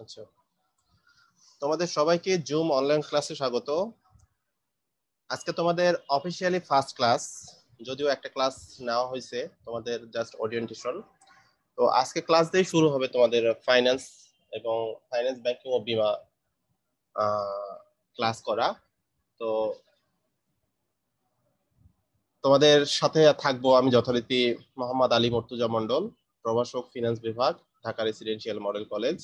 আচ্ছা, তোমাদের সবাইকে জুম অনলাইন ক্লাসে স্বাগত। আজকে তোমাদের অফিসিয়ালি ফার্স্ট ক্লাস, যদিও একটা ক্লাস নেওয়া হয়েছে তোমাদের জাস্ট ওরিয়েন্টেশন। তো আজকে ক্লাস দিয়ে শুরু হবে তোমাদের ফাইন্যান্স এবং ফাইন্যান্স ব্যাংকিং ও বীমা ক্লাস করা। তো তোমাদের সাথে থাকবো আমি যথারীতি মোহাম্মদ আলী মর্তুজা মন্ডল, প্রভাষক ফিনান্স বিভাগ, ঢাকা রেসিডেন্সিয়াল মডেল কলেজ।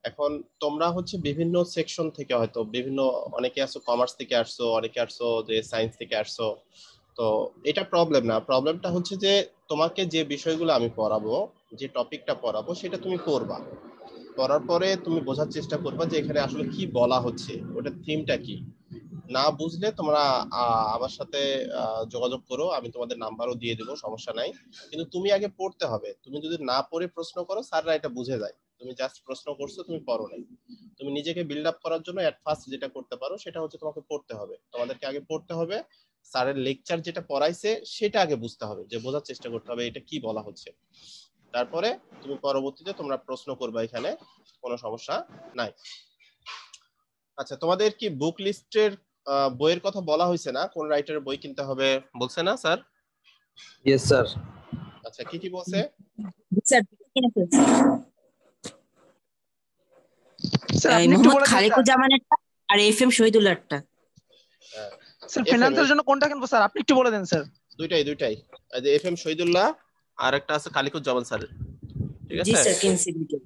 এখন তোমরা হচ্ছে বিভিন্ন সেকশন থেকে, হয়তো বিভিন্ন, অনেকে আসছো কমার্স থেকে আসছো, অনেকে আসছো যে সায়েন্স থেকে আসছো। তো এটা প্রবলেম না, প্রবলেমটা হচ্ছে যে তোমাকে যে বিষয়গুলো আমি পড়াবো, যে টপিকটা পড়াবো সেটা তুমি পড়বা। পড়ার পরে তুমি বোঝার চেষ্টা করবা যে এখানে আসলে কি বলা হচ্ছে, ওটার থিমটা কি। না বুঝলে তোমরা আমার সাথে যোগাযোগ করো, আমি তোমাদের নাম্বারও দিয়ে দেবো, সমস্যা নাই। কিন্তু তুমি আগে পড়তে হবে। তুমি যদি না পড়ে প্রশ্ন করো, স্যাররা এটা বুঝে যায় তুমি জাস্ট প্রশ্ন করছো, তুমি পড়ো নাই। তুমি নিজেকে বিল্ড আপ করার জন্য এট ফার্স্ট যেটা করতে পারো সেটা হচ্ছে তোমাকে পড়তে হবে। তোমাদেরকে আগে পড়তে হবে, স্যারের লেকচার যেটা পড়াইছে সেটা আগে বুঝতে হবে, যে বোঝার চেষ্টা করতে হবে এটা কি বলা হচ্ছে। তারপরে তুমি পরবর্তীতে তোমরা প্রশ্ন করবে, এখানে কোনো সমস্যা নাই। আচ্ছা, তোমাদের কি বুক লিস্টের বইয়ের কথা বলা হয়েছে না? কোন রাইটারের বই কিনতে হবে বলছে না স্যার? Yes sir. আচ্ছা, কি কি বলছে? স্যার কিনে ফেলছি। স্যার আপনি একটু মোহাম্মদ বলে দেন স্যার। খালিকুজ্জামানেরটা আর এফএম শহীদুল্লাহরটা। হ্যাঁ, স্যার FM ফাইন্যান্সের জন্য কোনটা কিনবো স্যার, আপনি একটু বলে দেন স্যার। দুইটাই দুইটাই, এই যে এফএম শহীদুল্লাহ আর একটা আছে খালিকুজ্জামান স্যারের, ঠিক জি আছে? স্যার কিনছি দুটো।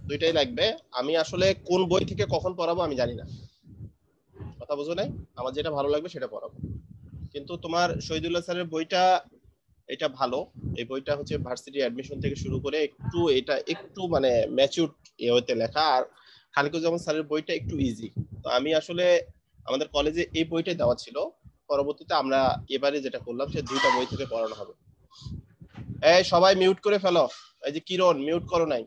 দুইটাই লাগবে। আমি আসলে কোন বই থেকে কখন পড়াবো আমি জানি না, কথা বুঝো নাই। আমার যেটা ভালো লাগবে সেটা পড়াবো। কিন্তু তোমার শহীদুল্লাহ স্যারের বইটা, এটা ভালো। এই বইটা হচ্ছে ভার্সিটি অ্যাডমিশন থেকে শুরু করে একটু, এটা একটু মানে ম্যাচিউর ইয়েতে লেখা। আর খালিকুজ্জামান স্যারের বইটা একটু ইজি। তো আমি আসলে আমাদের কলেজে এই বইটাই দেওয়া ছিল, পরবর্তীতে আমরা এবারে যেটা করলাম সে দুইটা বই থেকে পড়ানো হবে। এই সবাই মিউট করে ফেলো, এই যে কিরণ মিউট করো নাই।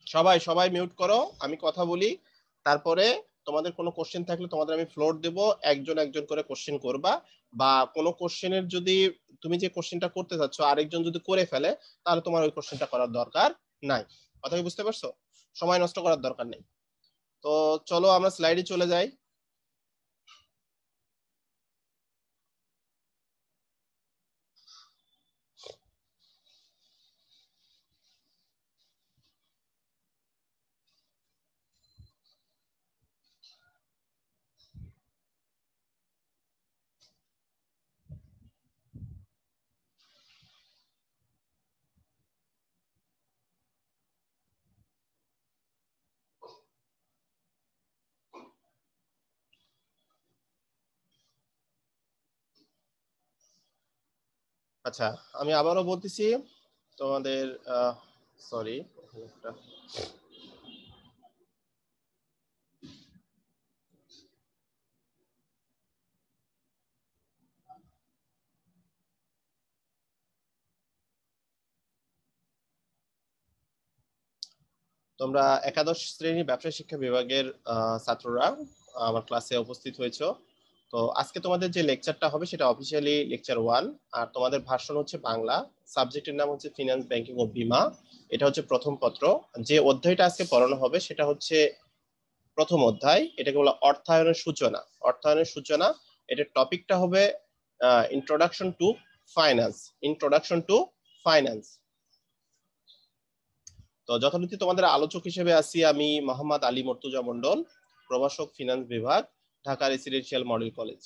সবাই সবাই মিউট করো, আমি কথা বলি। তারপরে তোমাদের কোনো কোশ্চেন থাকলে তোমাদের আমি ফ্লোর দেব, একজন একজন করে কোশ্চেন করবা। বা কোনো কোশ্চেনের যদি তুমি যে কোশ্চেনটা করতে চাচ্ছ আরেকজন যদি করে ফেলে, তাহলে তোমার ওই কোশ্চেনটা করার দরকার নাই। কথা কি বুঝতে পারছো? সময় নষ্ট করার দরকার নেই। তো চলো আমরা স্লাইডে চলে যাই। আচ্ছা, আমি আবারও বলতেছি তোমাদের, সরি, তোমরা একাদশ শ্রেণী ব্যবসায় শিক্ষা বিভাগের ছাত্ররা আমার ক্লাসে উপস্থিত হয়েছো। তো আজকে তোমাদের যে লেকচারটা হবে সেটা অফিসিয়ালি লেকচার 1। আর তোমাদের ভার্সন হচ্ছে বাংলা, সাবজেক্টের নাম হচ্ছে ফিনান্স ব্যাংকিং ও বীমা। এটা হচ্ছে প্রথম পত্র। যে অধ্যায়টা আজকে পড়ানো হবে সেটা হচ্ছে প্রথম অধ্যায়, এটাকে বলা অর্থায়নের সূচনা। অর্থায়নের সূচনা, এটার টপিকটা হবে introduction to finance. Introduction to finance. তো যথারীতি তোমাদের আলোচক হিসেবে আছি আমি মোহাম্মদ আলী মর্তুজা মন্ডল, প্রভাষক ফিনান্স বিভাগ, ঢাকা রেসিডেন্সিয়াল মডেল কলেজ।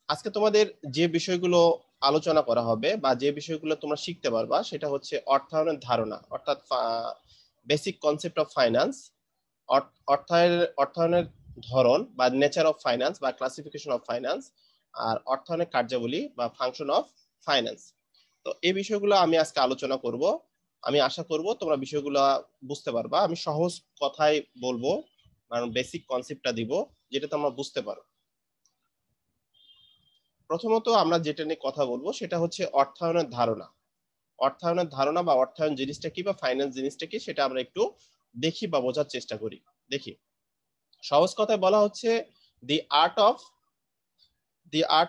আজকে তোমাদের যে বিষয়গুলো আলোচনা করা হবে বা যে বিষয়গুলো তোমরা শিখতে পারবা সেটা হচ্ছে অর্থায়নের ধারণা, অর্থাৎ বেসিক কনসেপ্ট অফ ফাইন্যান্স। অর্থায়নের ধরন বা নেচার অফ ফাইন্যান্স বা ক্লাসিফিকেশন অফ ফাইন্যান্স। আর অর্থায়নের কার্যাবলী বা ফাংশন অফ ফাইন্যান্স। তো এই বিষয়গুলো আমি আজকে আলোচনা করব। আমি আশা করব তোমরা বিষয়গুলো বুঝতে পারবা। আমি সহজ কথাই বলবো, কারণ বেসিক কনসেপ্টটা দিব যেটা তোমরা বুঝতে পারো। প্রথমত আমরা যেটা নিয়ে কথা বলবো সেটা হচ্ছে অর্থায়নের ধারণা। অর্থায়নের ধারণা বা অর্থায়ন জিনিসটা কি বা ফাইন্যান্স জিনিসটা কি সেটা আমরা একটু দেখি বা বোঝার চেষ্টা করি। দেখি, সহজ কথায় বলা হচ্ছে দি আর্ট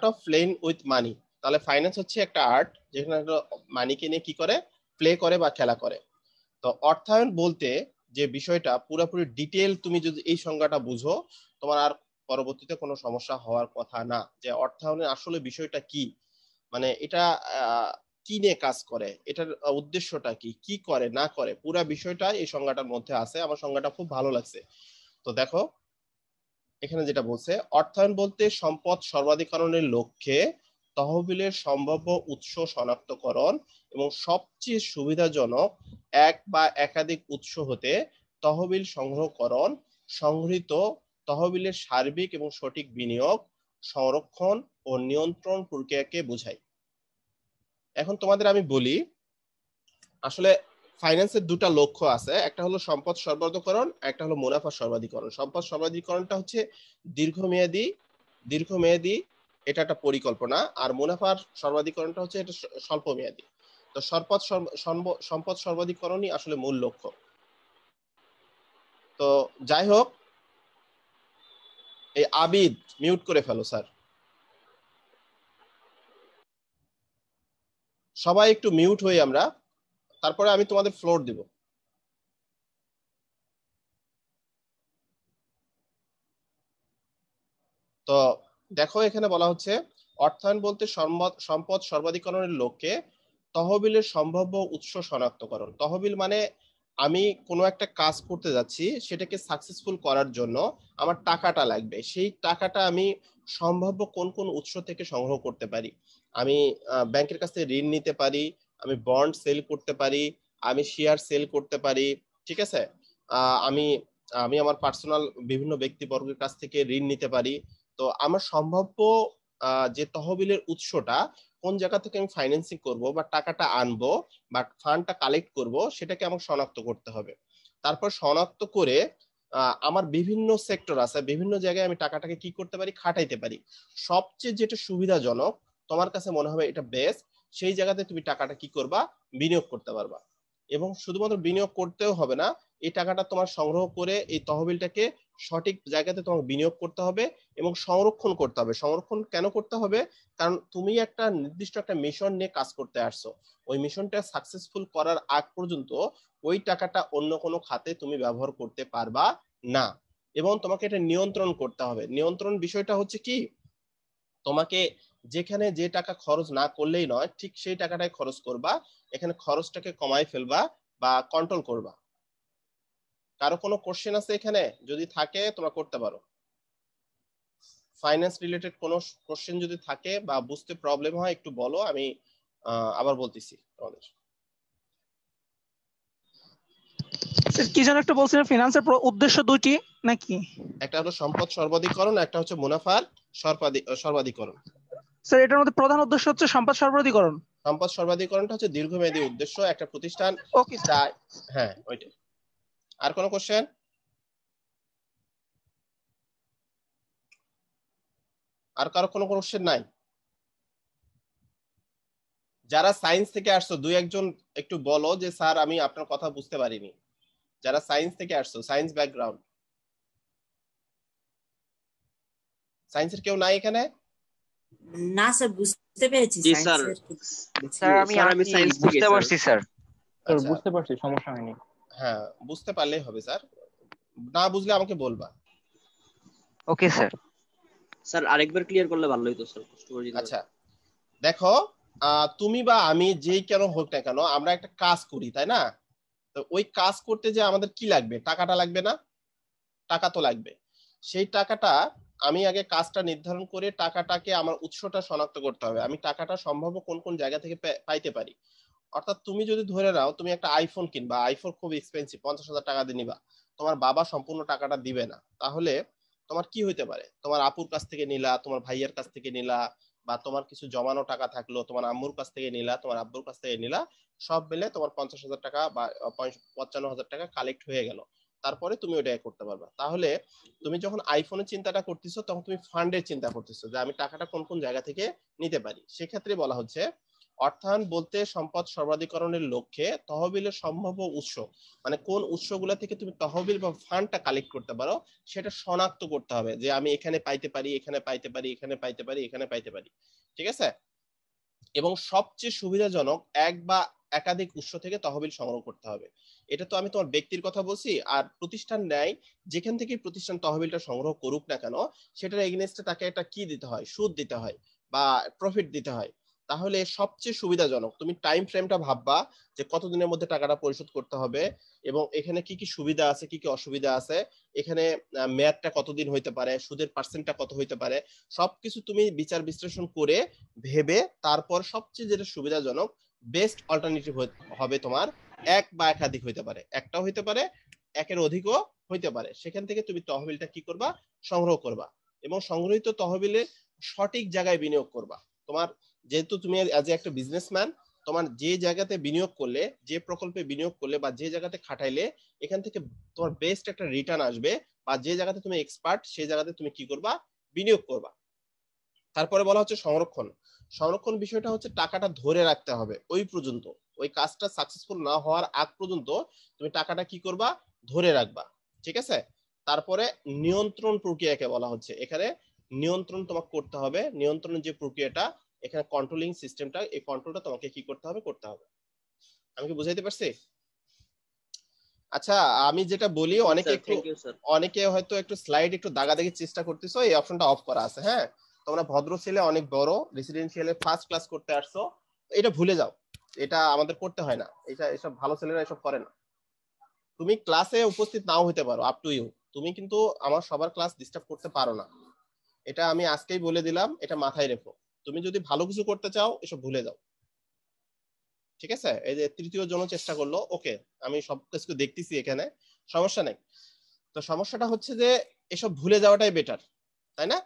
অফ প্লেইং উইথ মানি। তাহলে ফাইন্যান্স হচ্ছে একটা আর্ট যেখানে মানিকে নিয়ে কি করে, প্লে করে বা খেলা করে। তো অর্থায়ন বলতে যে বিষয়টা পুরোপুরি ডিটেল, তুমি যদি এই সংজ্ঞাটা বুঝো, তোমার আর পরবর্তীতে কোনো সমস্যা হওয়ার কথা না। যে অর্থায়নের আসলে বিষয়টা কি, মানে এটা কি নিয়ে কাজ করে, এটার উদ্দেশ্যটা কি, কি করে না করে, পুরো বিষয়টা এই সংজ্ঞাটার মধ্যে আছে। আমার সংজ্ঞাটা খুব ভালো লাগছে। তো দেখো এখানে যেটা বলছে, অর্থায়ন বলতে সম্পদ সর্বাধিকরণের লক্ষ্যে তহবিলের সম্ভাব্য উৎস শনাক্তকরণ এবং সবচেয়ে সুবিধাজনক এক বা একাধিক উৎস হতে তহবিল সংগ্রহকরণ, সংগৃহীত তহবিলের সার্বিক এবং সঠিক বিনিয়োগ, সংরক্ষণ ও নিয়ন্ত্রণ প্রক্রিয়াকে বোঝায়। এখন তোমাদের আমি বলি, আসলে ফাইন্যান্সের দুটা লক্ষ্য আছে, একটা হলো সম্পদ সর্বাধিকরণ, একটা হলো মুনাফা সর্বাধিকরণ। সম্পদ সর্বাধিকরণটা হচ্ছে দীর্ঘমেয়াদী এটা একটা পরিকল্পনা, আর মুনাফার সর্বাধিকরণটা হচ্ছে এটা স্বল্প মেয়াদী। তো সম্পদ সর্বাধিকরণই আসলে মূল লক্ষ্য। তো যাই হোক, এই আবিদ মিউট করে ফেলো স্যার, সবাই একটু মিউট হই আমরা, তারপরে আমি তোমাদের ফ্লোর দিব। তো দেখো এখানে বলা হচ্ছে, অর্থায়ন বলতে সম্পদ সর্বাধিকরণের লক্ষ্যে তহবিলের সম্ভাব্য উৎস শনাক্তকরণ। তহবিল মানে আমি কোনো একটা কাজ করতে যাচ্ছি, সেটাকে সাকসেসফুল করার জন্য আমার টাকাটা লাগবে, সেই টাকাটা আমি সম্ভাব্য কোন কোন উৎস থেকে সংগ্রহ করতে পারি। আমি ব্যাংকের কাছ থেকে ঋণ নিতে পারি, আমি বন্ড সেল করতে পারি, আমি শেয়ার সেল করতে পারি, ঠিক আছে। আমি আমি আমার পার্সোনাল বিভিন্ন ব্যক্তিবর্গের কাছ থেকে ঋণ নিতে পারি। তো আমার সম্ভাব্য যে তহবিলের উৎসটা, কোন জায়গা থেকে আমি ফাইন্যান্সিং করব বা টাকাটা আনবো বা ফান্ডটা কালেক্ট করব, সেটাকে আমাকে শনাক্ত করতে হবে। তারপর শনাক্ত করে আমার বিভিন্ন সেক্টর আছে, বিভিন্ন জায়গায় আমি টাকাটাকে কি করতে পারি, খাটাইতে পারি। সবচেয়ে যেটা সুবিধাজনক তোমার কাছে মনে হবে এটা বেস্ট, সেই জায়গাতে তুমি টাকাটা কি করবা, বিনিয়োগ করতে পারবা। এবং শুধুমাত্র বিনিয়োগ করতেও হবে না, এই টাকাটা তোমার সংগ্রহ করে এই তহবিলটাকে সঠিক জায়গাতে তোমাকে বিনিয়োগ করতে হবে এবং সংরক্ষণ করতে হবে। সংরক্ষণ কেন করতে হবে, কারণ তুমি একটা নির্দিষ্ট একটা মিশন নিয়ে কাজ করতে আসছো, ওই মিশনটা সাকসেসফুল করার আগ পর্যন্ত ওই টাকাটা অন্য কোনো খাতে তুমি ব্যবহার করতে পারবা না। এবং তোমাকে এটা নিয়ন্ত্রণ করতে হবে। নিয়ন্ত্রণ বিষয়টা হচ্ছে কি, তোমাকে যেখানে যে টাকা খরচ না করলেই নয়, ঠিক সেই টাকাটাই খরচ করবা, এখানে খরচটাকে কমাই ফেলবা বা কন্ট্রোল করবা। কারো কোনো কোশ্চেন আছে এখানে? যদি থাকে তোমরা করতে পারো। ফাইন্যান্স রিলেটেড কোনো কোশ্চেন যদি থাকে বা বুঝতে প্রবলেম হয় একটু বলো, আমি আবার বলতেছি তোমাদের। স্যার কি যেন একটা বলছিলেন, ফিনান্সের উদ্দেশ্য দুইটি নাকি? একটা হলো সম্পদ সর্বাধিকরণ, একটা হচ্ছে মুনাফার সর্বাধিকরণ। স্যার এটার মধ্যে প্রধান উদ্দেশ্য হচ্ছে সম্পদ সর্বাধিকরণ। সম্পদ সর্বাধিকরণটা হচ্ছে দীর্ঘমেয়াদী উদ্দেশ্য, একটা প্রতিষ্ঠান ওকে স্যার। হ্যাঁ ওইটাই। আর কোনো কোশ্চেন? আর কারো কোনো কোশ্চেন নাই? যারা সায়েন্স থেকে আসছো দুই একজন একটু বলো যে স্যার আমি আপনার কথা বুঝতে পারিনি। যারা সায়েন্স থেকে আসছো, সায়েন্স ব্যাকগ্রাউন্ড, সায়েন্সের কেউ নাই এখানে? না স্যার, বুঝতে পেরেছি জি স্যার। সায়েন্সের। স্যার আমি সায়েন্স থেকে বুঝতে স্যার। পারছি স্যার। আচ্ছা, বুঝতে পারছি, সমস্যা হয়নি। হ্যাঁ বুঝতে পারলেই হবে স্যার, না বুঝলে আমাকে বলবা। Okay sir. স্যার আরেকবার ক্লিয়ার করলে ভালো হতো স্যার, কষ্ট করে দিতে আচ্ছা দেখো, তুমি বা আমি যেই কেন হোক না কেন, আমরা একটা কাজ করি তাই না? তো ওই কাজ করতে যে আমাদের কি লাগবে, টাকাটা লাগবে না? টাকা তো লাগবে। সেই টাকাটা আমি আগে কাজটা নির্ধারণ করে টাকাটাকে আমার উৎসটা শনাক্ত করতে হবে, আমি টাকাটা সম্ভাব্য কোন কোন জায়গা থেকে পাইতে পারি। অর্থাৎ তুমি যদি ধরে নাও তুমি একটা আইফোন কিনবা, আইফোন খুব এক্সপেন্সিভ, 50,000 টাকা দিয়ে নিবা, তোমার বাবা সম্পূর্ণ টাকাটা দিবে না, তাহলে তোমার কি হইতে পারে, তোমার আপুর কাছ থেকে নিলা, তোমার ভাইয়ের কাছ থেকে নিলা, বা তোমার কিছু জমানো টাকা থাকলো তোমার আম্মুর কাছ থেকে নিলা, তোমার আব্বুর কাছ থেকে নিলা, সব মিলে তোমার 50,000 টাকা বা 55,000 টাকা কালেক্ট হয়ে গেল। তারপরে তুমি ওইটা করতে পারবা। তাহলে তুমি যখন আইফোনের চিন্তাটা করতেছো, তখন তুমি ফান্ডের চিন্তা করতেছো যে আমি টাকাটা কোন কোন জায়গা থেকে নিতে পারি। সেক্ষেত্রে বলা হচ্ছে অর্থায়ন বলতে সম্পদ সর্বাধিকরণের লক্ষ্যে তহবিলের সম্ভাব্য উৎস, মানে কোন উৎসগুলা থেকে তুমি তহবিল বা ফান্ডটা কালেক্ট করতে পারো, সেটা শনাক্ত করতে হবে যে আমি এখানে পাইতে পারি, এখানে পাইতে পারি, এখানে পাইতে পারি, এখানে পাইতে পারি। ঠিক আছে? এবং সবচেয়ে সুবিধাজনক এক বা একাধিক উৎস থেকে তহবিল সংগ্রহ করতে হবে। এটা তো আমি তোমার ব্যক্তির কথা বলছি, আর প্রতিষ্ঠান নেয় যেখান থেকে প্রতিষ্ঠান তহবিলটা সংগ্রহ করুক না কেন, সেটার এগেইনস্টে তাকে একটা কি দিতে হয়, সুদ দিতে হয় বা প্রফিট দিতে হয়। তাহলে সবচেয়ে সুবিধাজনক তুমি টাইম ফ্রেমটা ভাববা যে কতদিনের মধ্যে টাকাটা পরিশোধ করতে হবে, এবং এখানে কি কি সুবিধা আছে কি কি অসুবিধা আছে, এখানে মেয়াদটা কতদিন হইতে পারে, সুদের পার্সেন্টটা কত হইতে পারে, সবকিছু তুমি বিচার বিশ্লেষণ করে ভেবে তারপর সবচেয়ে যেটা সুবিধাজনক বেস্ট অল্টারনেটিভ হবে তোমার এক বা একাধিক হইতে পারে, একটাও হইতে পারে, একের অধিকও হইতে পারে। সেখান থেকে তুমি তহবিলটা কি করবা, সংগ্রহ করবা, এবং সংগ্রহিত তহবিলে সঠিক জায়গায় বিনিয়োগ করবা। তোমার যেহেতু তুমি অ্যাজ একটা বিজনেসম্যান, তোমার যে জায়গাতে বিনিয়োগ করলে, যে প্রকল্পে বিনিয়োগ করলে বা যে জায়গাতে খাটাইলে এখান থেকে তোমার বেস্ট একটা রিটার্ন আসবে, বা যে জায়গাতে তুমি এক্সপার্ট সেই জায়গাতে তুমি কি করবা, বিনিয়োগ করবা। তারপরে বলা হচ্ছে সংরক্ষণ। সংরক্ষণ বিষয়টা হচ্ছে টাকাটা ধরে রাখতে হবে ওই পর্যন্ত, ওই কাজটা সাকসেসফুল না হওয়ার আগ পর্যন্ত তুমি টাকাটা কি করবা, ধরে রাখবা। ঠিক আছে। তারপরে নিয়ন্ত্রণ প্রক্রিয়াকে বলা হচ্ছে, এখানে নিয়ন্ত্রণ তোমাকে করতে হবে। নিয়ন্ত্রণের যে প্রক্রিয়াটা, এখানে কন্ট্রোলিং সিস্টেমটা, এই কন্ট্রোলটা তোমাকে কি করতে হবে, করতে হবে। আমি কি বুঝাইতে পারছি? আচ্ছা, আমি যেটা বলি, থ্যাংক ইউ স্যার। অনেকে হয়তো একটু স্লাইড একটু দাগাদাগির চেষ্টা করতেছো, এই অপশনটা অফ করা আছে। হ্যাঁ, তোমরা ভদ্র ছেলে, অনেক বড়, রেসিডেন্সিয়ালে ফার্স্ট ক্লাস করতে আসছো, এটা ভুলে যাও, এটা আমাদের করতে হয় না, এটা এসব ভালো ছেলেরা এসব করে না। তুমি ক্লাসে উপস্থিত নাও হতে পারো, আপ টু ইউ, তুমি কিন্তু আমার সবার ক্লাস ডিস্টার্ব করতে পারো না। এটা আমি আজকেই বলে দিলাম, এটা মাথায় রেখো। তুমি যদি ভালো কিছু করতে চাও এসব ভুলে যাও। ঠিক আছে। এই যে তৃতীয় জন চেষ্টা করলো, ওকে, আমি সব কিছু দেখতেছি এখানে, সমস্যা নেই। তো সমস্যাটা হচ্ছে যে এসব ভুলে যাওয়াটাই বেটার, তাই না?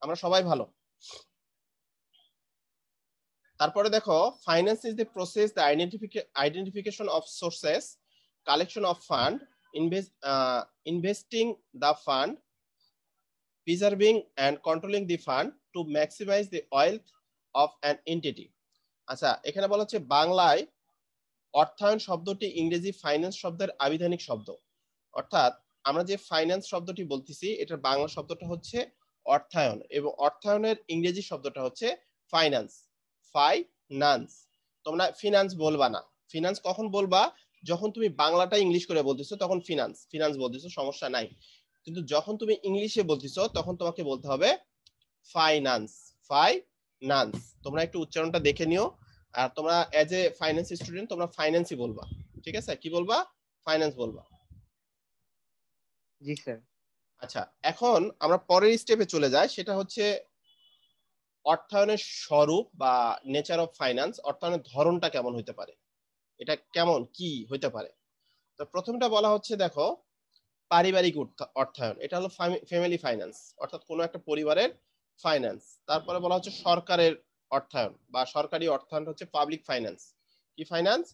আমরা সবাই ভালো। তারপরে দেখো, finance is the process, the identification of sources, collection of fund, investing the fund, preserving and controlling the fund to maximise the wealth of an entity. আচ্ছা, এখানে বলা হচ্ছে বাংলায় অর্থায়ন শব্দটি ইংরেজি ফাইন্যান্স শব্দের আবিধানিক শব্দ। অর্থাৎ আমরা যে ফাইন্যান্স শব্দটি বলতেছি, এটার বাংলা শব্দটা হচ্ছে অর্থায়ন, এবং অর্থায়নের ইংরেজি শব্দটা হচ্ছে ফাইন্যান্স। ফাইন্যান্স। তোমরা ফিনান্স বলবা না। ফিনান্স কখন বলবা, যখন তুমি বাংলাটা ইংলিশ করে বলতেছো তখন ফিনান্স ফিনান্স বলতেছো, সমস্যা নাই। কিন্তু যখন তুমি ইংলিশে বলতেছো তখন তোমাকে বলতে হবে ফাইন্যান্স। ফাইন্যান্স। তোমরা একটু উচ্চারণটা দেখে নিও। আর তোমরা এজ এ ফাইন্যান্স স্টুডেন্ট তোমরা ফাইন্যান্সই বলবা। ঠিক আছে, কি বলবা, ফাইন্যান্স বলবা। জি স্যার। আচ্ছা, এখন আমরা পরের স্টেপে চলে যাই, সেটা হচ্ছে অর্থায়নের স্বরূপ বা নেচার অফ ফাইন্যান্স। অর্থায়নের ধরনটা কেমন হইতে পারে, এটা কেমন কি হইতে পারে। তো প্রথমটা বলা হচ্ছে, দেখো, পারিবারিক অর্থায়ন, এটা হলো ফ্যামিলি ফাইন্যান্স, অর্থাৎ কোনো একটা পরিবারের ফাইন্যান্স। তারপরে বলা হচ্ছে সরকারের অর্থায়ন বা সরকারি অর্থায়ন হচ্ছে পাবলিক ফাইন্যান্স। কি ফাইন্যান্স,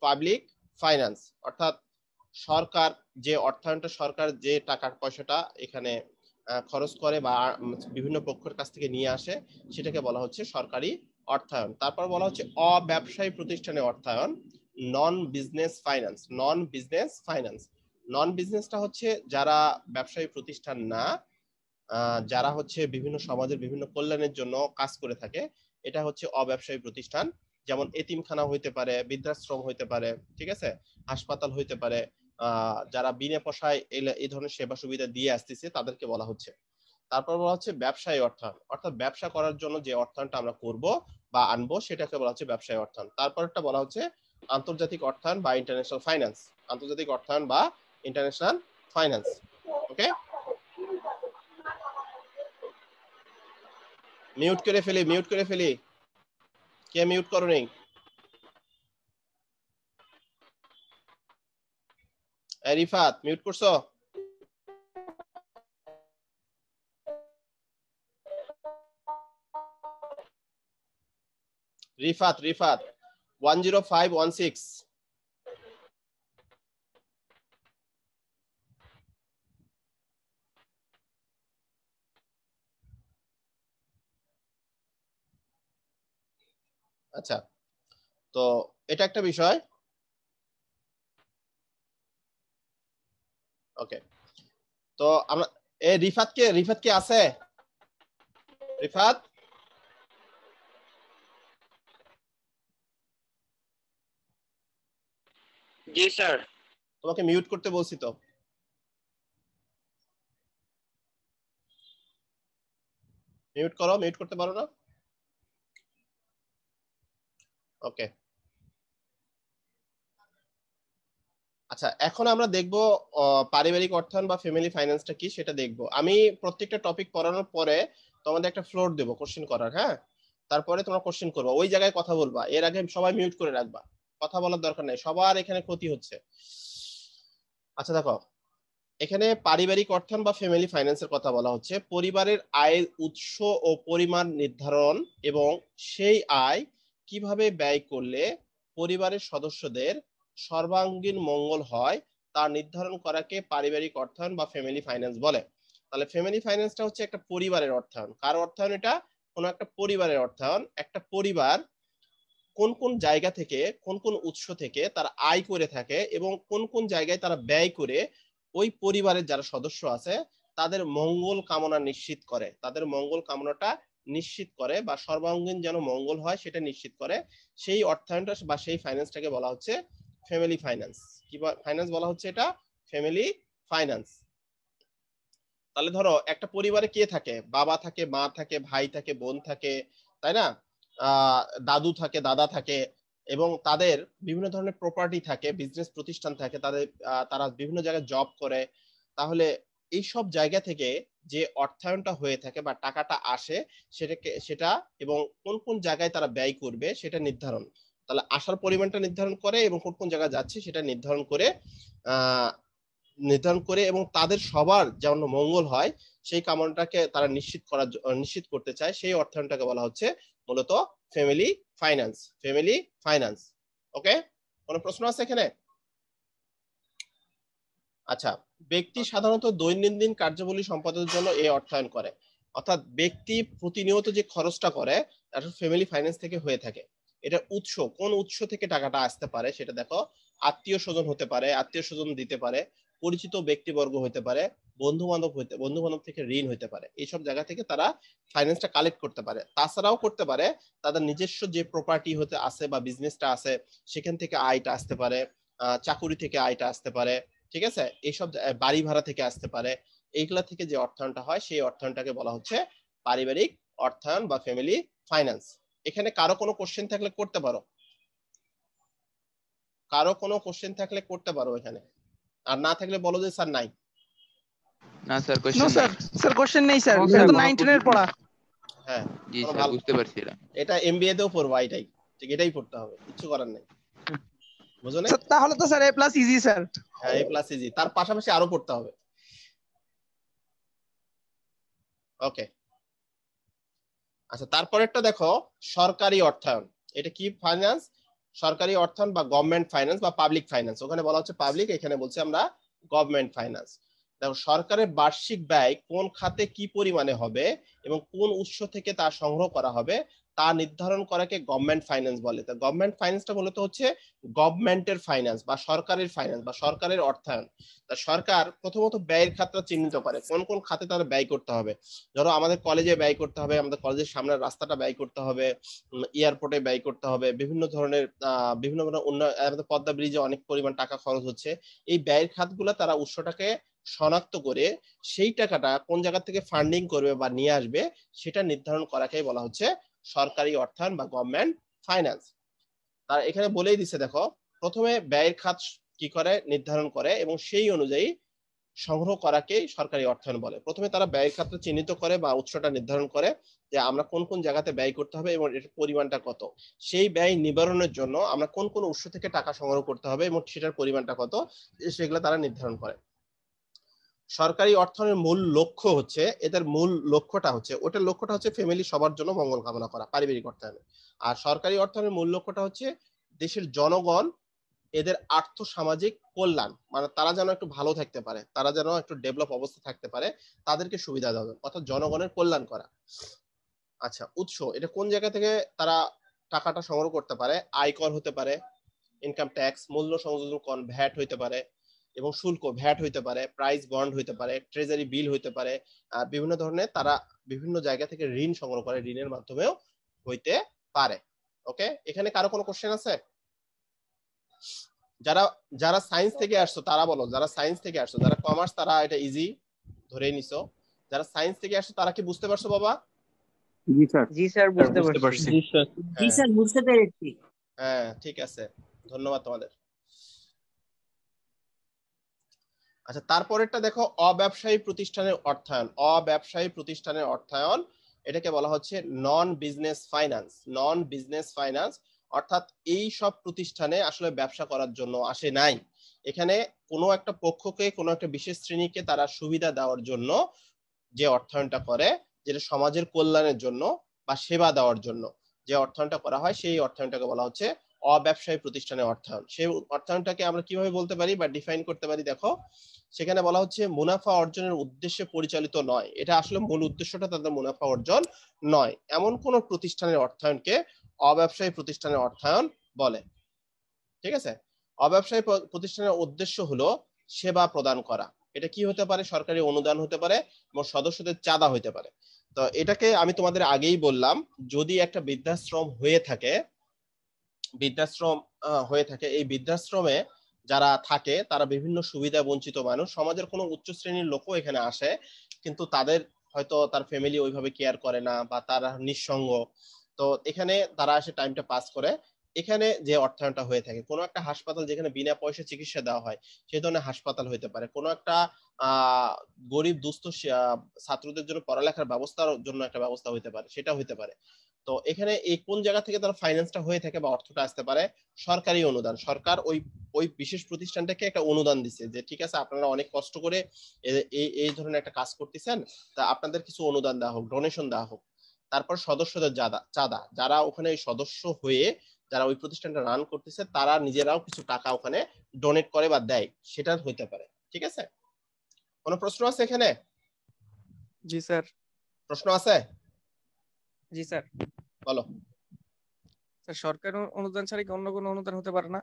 পাবলিক ফাইন্যান্স, অর্থাৎ সরকার যে অর্থায়নটা, সরকার যে টাকার পয়সাটা এখানে খরচ করে বা বিভিন্ন পক্ষের কাছ থেকে নিয়ে আসে, সেটাকে বলা হচ্ছে সরকারি অর্থায়ন। তারপর বলা হচ্ছে অব্যবসায়ী প্রতিষ্ঠানে অর্থায়ন, non business finance. Non business finance, non বিজনেসটা হচ্ছে যারা ব্যবসায়ী প্রতিষ্ঠান না, যারা হচ্ছে বিভিন্ন সমাজের বিভিন্ন কল্যাণের জন্য কাজ করে থাকে, এটা হচ্ছে অব্যবসায়ী প্রতিষ্ঠান। যেমন এতিমখানা হইতে পারে, বৃদ্ধাশ্রম হইতে পারে, ঠিক আছে, হাসপাতাল হইতে পারে, যারা বিনা পয়সায় এই ধরনের সেবা সুবিধা দিয়ে আসতেছে তাদেরকে বলা হচ্ছে। তারপর বলা হচ্ছে ব্যবসায়ী অর্থায়ন, অর্থাৎ ব্যবসা করার জন্য যে অর্থায়নটা আমরা করব বা আনবো সেটাকে বলা হচ্ছে ব্যবসায়ী অর্থায়ন। তারপরটা বলা হচ্ছে আন্তর্জাতিক অর্থায়ন বা ইন্টারন্যাশনাল ফাইন্যান্স। আন্তর্জাতিক অর্থায়ন বা ইন্টারন্যাশনাল ফাইন্যান্স। ওকে, মিউট করে ফেলি, মিউট করে ফেলি। কে মিউট করো নেই? রিফাত, মিউট করছো? রিফাত, রিফাত 10516। আচ্ছা, তো এটা একটা বিষয়। ওকে, তো আমরা রিফাত কে আছে? রিফাত, জি স্যার। তোমাকে মিউট করতে বলছি তো। মিউট করো, মিউট করতে পারো না? ওকে। আচ্ছা, এখন আমরা দেখব পারিবারিক অর্থায়ন বা ফ্যামিলি ফাইন্যান্সটা কি সেটা দেখব। আমি প্রত্যেকটা টপিক পড়ানোর পরে তোমাদের একটা ফ্লোর দেব কোশ্চেন করার, হ্যাঁ? তারপরে তোমরা কোশ্চেন করবা, ওই জায়গায় কথা বলবা, এর আগে সবাই মিউট করে রাখবা, কথা বলার দরকার নেই, সবার এখানে ক্ষতি হচ্ছে। আচ্ছা দেখো, এখানে পারিবারিক অর্থায়ন বা ফ্যামিলি ফাইন্যান্সের কথা বলা হচ্ছে পরিবারের আয়ের উৎস ও পরিমাণ নির্ধারণ এবং সেই আয় কিভাবে ব্যয় করলে পরিবারের সদস্যদের সর্বাঙ্গীন মঙ্গল হয় তা নির্ধারণ করাকে পারিবারিক অর্থায়ন বা ফ্যামিলি ফাইন্যান্স বলে। তাহলে ফ্যামিলি ফাইন্যান্সটা হচ্ছে একটা পরিবারের অর্থায়ন। কার অর্থায়ন? এটা কোনো একটা পরিবারের অর্থায়ন। একটা পরিবার কোন কোন জায়গা থেকে, কোন কোন উৎস থেকে তারা আয় করে থাকে এবং কোন কোন জায়গায় তারা ব্যয় করে ওই পরিবারের যারা সদস্য আছে তাদের মঙ্গল কামনা নিশ্চিত করে, তাদের মঙ্গল কামনাটা নিশ্চিত করে বা সর্বাঙ্গীন যেন মঙ্গল হয় সেটা নিশ্চিত করে। সেই অর্থায়নটা বা সেই ফাইন্যান্সটাকে বলা হচ্ছে ফ্যামিলি ফাইন্যান্স। কি ফাইন্যান্স বলা হচ্ছে? এটা ফ্যামিলি ফাইন্যান্স। তাহলে ধরো একটা পরিবারে কে থাকে? বাবা থাকে, মা থাকে, ভাই থাকে, বোন থাকে, তাই না? দাদু থাকে, দাদা থাকে, এবং তাদের বিভিন্ন ধরনের প্রপার্টি থাকে, বিজনেস প্রতিষ্ঠান থাকে, তারা বিভিন্ন জায়গায় জব করে। তাহলে এই সব জায়গা থেকে যে অর্থায়নটা হয়ে থাকে বা টাকাটা আসে সেটা এবং কোন কোন জায়গায় তারা ব্যয় করবে সেটা নির্ধারণ, তাহলে আসার পরিমাণটা নির্ধারণ করে এবং কোন কোন জায়গায় যাচ্ছে সেটা নির্ধারণ করে এবং তাদের সবার যেন মঙ্গল হয় সেই কামনাটাকে তারা নিশ্চিত করতে চায়, সেই অর্থায়নটাকে বলা হচ্ছে মূলত family finance. Family finance. Okay, কোনো প্রশ্ন আছে এখানে? আচ্ছা, ব্যক্তি সাধারণত দৈনন্দিন কার্যাবলী সম্পাদনের জন্য এই অর্থায়ন করে, অর্থাৎ ব্যক্তি প্রতিনিয়ত যে খরচটা করে এটা ফ্যামিলি ফাইন্যান্স থেকে হয়ে থাকে। এটা উৎস, কোন উৎস থেকে টাকাটা আসতে পারে সেটা দেখো। আত্মীয় স্বজন হতে পারে, আত্মীয় স্বজন দিতে পারে, পরিচিত ব্যক্তিবর্গ হতে পারে, বন্ধু বান্ধব থেকে ঋণ হতে পারে। এইসব জায়গা থেকে তারা ফাইন্যান্সটা কালেক্ট করতে পারে। তাছাড়াও করতে পারে তাদের নিজস্ব যে প্রপার্টি হতে আছে বা বিজনেসটা আছে সেখান থেকে আয়টা আসতে পারে, চাকুরি থেকে আয়টা আসতে পারে, ঠিক আছে? এইসব বাড়ি ভাড়া থেকে আসতে পারে। এইগুলা থেকে যে অর্থায়নটা হয় সেই অর্থায়নটাকে বলা হচ্ছে পারিবারিক অর্থায়ন বা ফ্যামিলি ফাইন্যান্স। এখানে কারো কোনো কোশ্চেন থাকলে করতে পারো, কারো কোনো কোশ্চেন থাকলে করতে পারো এখানে, আর না থাকলে বলো যে স্যার নাই। না স্যার, নো কোশ্চেন স্যার, নাই। স্যার কোশ্চেন নেই স্যার, No, এটা sir, তো কোনো 19 এর question পড়া। হ্যাঁ, জি কোনো স্যার, ভালো, বুঝতে পারছিলাম। এটা এমবিএ তেও পড়বা, এটাই ঠিক, এটাই পড়তে হবে, কিছু করার নেই, বুঝো না? স্যার তাহলে তো স্যার A+ ইজি স্যার। হ্যাঁ, এ প্লাস ইজি, তার পাশাপাশি আরো পড়তে হবে। ওকে, আচ্ছা, তারপরেরটা দেখো, সরকারি অর্থায়ন। এটা কি ফাইন্যান্স? সরকারি অর্থায়ন বা গভর্নমেন্ট ফাইন্যান্স বা পাবলিক ফাইন্যান্স। ওখানে বলা হচ্ছে পাবলিক, এখানে বলছি আমরা গভর্নমেন্ট ফাইন্যান্স। দেখো, সরকারের বার্ষিক ব্যয় কোন খাতে কি পরিমাণে হবে এবং কোন উৎস থেকে তা সংগ্রহ করা হবে তা নির্ধারণ করাকে গভর্নমেন্ট ফাইন্যান্স বলে। তো গভর্নমেন্ট ফাইন্যান্সটা মূলত হচ্ছে গভর্নমেন্টের ফাইন্যান্স বা সরকারের ফাইন্যান্স বা সরকারের অর্থায়ন। তা সরকার প্রথমত ব্যয়ের খাতটা চিহ্নিত করে, কোন কোন খাতে তারা ব্যয় করতে হবে। ধরো আমাদের কলেজে ব্যয় করতে হবে, আমাদের কলেজের সামনের রাস্তাটা ব্যয় করতে হবে, এয়ারপোর্টে ব্যয় করতে হবে, বিভিন্ন ধরনের উন্নয়ন, আমাদের পদ্মা ব্রিজে অনেক পরিমাণ টাকা খরচ হচ্ছে। এই ব্যয়ের খাতগুলো তারা উৎসটাকে শনাক্ত করে সেই টাকাটা কোন জায়গা থেকে ফান্ডিং করবে বা নিয়ে আসবে সেটা নির্ধারণ করাকেই বলা হচ্ছে সরকারি অর্থায়ন বা গভর্নমেন্ট ফাইন্যান্স। তার এখানে বলেই দিছে, দেখো, প্রথমে ব্যয়ের খাত কি করে নির্ধারণ করে এবং সেই অনুযায়ী সংগ্রহ করাকে সরকারি অর্থায়ন বলে। প্রথমে তারা ব্যয়ের খাতটা চিহ্নিত করে বা উৎসটা নির্ধারণ করে যে আমরা কোন কোন জায়গাতে ব্যয় করতে হবে এবং এর পরিমাণটা কত। সেই ব্যয় নিবারণের জন্য আমরা কোন কোন উৎস থেকে টাকা সংগ্রহ করতে হবে এবং সেটার পরিমাণটা কত, সেগুলো তারা নির্ধারণ করে। সরকারি অর্থায়নের মূল লক্ষ্য হচ্ছে, এদের মূল লক্ষ্যটা হচ্ছে ফ্যামিলি সবার জন্য মঙ্গল কামনা করা, পারিবারিক অর্থায়নে। আর সরকারি অর্থায়নের মূল লক্ষ্যটা হচ্ছে দেশের জনগণ এদের আর্থ সামাজিক কল্যাণ, মানে তারা যেন একটু ভালো থাকতে পারে, তারা যেন একটু ডেভেলপ অবস্থা থাকতে পারে, তাদেরকে সুবিধা দেওয়া, অর্থাৎ জনগণের কল্যাণ করা। আচ্ছা, উৎস, এটা কোন জায়গা থেকে তারা টাকাটা সংগ্রহ করতে পারে? আয়কর হতে পারে, ইনকাম ট্যাক্স, মূল্য সংযোজন কর, ভ্যাট হইতে পারে এবং শুল্ক, ভ্যাট হইতে পারে, প্রাইস বন্ড হইতে পারে, ট্রেজারি বিল হইতে পারে, বিভিন্ন ধরনের তারা বিভিন্ন জায়গা থেকে ঋণ সংগ্রহ করে, ঋণের মাধ্যমেও হইতে পারে। ওকে, এখানে কারো কোনো কোশ্চেন আছে? যারা যারা সায়েন্স থেকে আসছো তারা বলো, যারা সায়েন্স থেকে আসছো, যারা কমার্স তারা এটা ইজি ধরে নিছো, যারা সায়েন্স থেকে আসছো তারা কি বুঝতে পারছো বাবা? জি স্যার। জি স্যার, বুঝতে পারছি। জি স্যার বুঝতে পেরেছি। হ্যাঁ ঠিক আছে, ধন্যবাদ তোমাদের। আচ্ছা তারপরেরটা দেখো, অব্যবসায়ী প্রতিষ্ঠানের অর্থায়ন। অব্যবসায়ী প্রতিষ্ঠানের অর্থায়ন এটাকে বলা হচ্ছে নন business finance. Non business finance অর্থাৎ এই সব প্রতিষ্ঠানে আসলে ব্যবসা করার জন্য আসে নাই, এখানে কোনো একটা পক্ষকে, কোনো একটা বিশেষ শ্রেণীকে তারা সুবিধা দেওয়ার জন্য যে অর্থায়নটা করে, যেটা সমাজের কল্যাণের জন্য বা সেবা দেওয়ার জন্য যে অর্থায়নটা করা হয়, সেই অর্থায়নটাকে বলা হচ্ছে অব্যবসায়ী প্রতিষ্ঠানের অর্থায়ন। সেই অর্থায়নটাকে আমরা কিভাবে বলতে পারি বা ডিফাইন করতে পারি? দেখো সেখানে বলা হচ্ছে মুনাফা অর্জনের উদ্দেশ্যে পরিচালিত নয়। এটা আসলে মূল উদ্দেশ্যটা তাদের মুনাফা অর্জন নয়, এমন কোন প্রতিষ্ঠানের অর্থায়নকে অব্যবসায়ী প্রতিষ্ঠানের অর্থায়ন বলে। ঠিক আছে, অব্যবসায়ী প্রতিষ্ঠানের উদ্দেশ্য হলো সেবা প্রদান করা। এটা কি হতে পারে? সরকারি অনুদান হতে পারে এবং সদস্যদের চাঁদা হতে পারে। তো এটাকে আমি তোমাদের আগেই বললাম, যদি একটা বৃদ্ধাশ্রম হয়ে থাকে, এই বৃদ্ধাশ্রমে যারা থাকে তারা বিভিন্ন সুবিধা বঞ্চিত মানুষ, সমাজের কোনো উচ্চ শ্রেণীর লোকও এখানে আসে, কিন্তু তাদের হয়তো তার ফ্যামিলি ওইভাবে কেয়ার করে না বা তারা নিঃসঙ্গ, তো এখানে তারা এসে টাইমটা পাস করে। এখানে যে অর্থায়নটা হয়ে থাকে, কোনো একটা হাসপাতাল যেখানে বিনা পয়সা চিকিৎসা দেওয়া হয়, সেই ধরনের হাসপাতাল হইতে পারে, কোনো একটা গরিব দুস্থ ছাত্রদের জন্য পড়ালেখার ব্যবস্থার জন্য একটা ব্যবস্থা হইতে পারে, সেটা হইতে পারে। তো এখানে এই কোন জায়গা থেকে তার ফাইন্যান্সটা হয়ে থাকে বা অর্থটা আসতে পারে? সরকারি অনুদান। সরকার ওই ওই বিশেষ প্রতিষ্ঠানটাকে একটা অনুদান দিছে যে ঠিক আছে আপনারা অনেক কষ্ট করে এই ধরনের একটা কাজ করতেছেন, তা আপনাদের কিছু অনুদান দেওয়া হোক, ডোনেশন দেওয়া হোক। তারপর সদস্যদের চাঁদা, যারা ওখানে সদস্য হয়ে যারা ওই প্রতিষ্ঠানটা রান করতেছে তারা নিজেরাও কিছু টাকা ওখানে ডোনেট করে বা দেয়, সেটা হইতে পারে। ঠিক আছে, কোনো প্রশ্ন আছে এখানে? জি স্যার। প্রশ্ন আছে? জি স্যার। বলো। স্যার সরকারি অনুদান ছাড়া কি অন্য কোনো অনুদান হতে পারে না?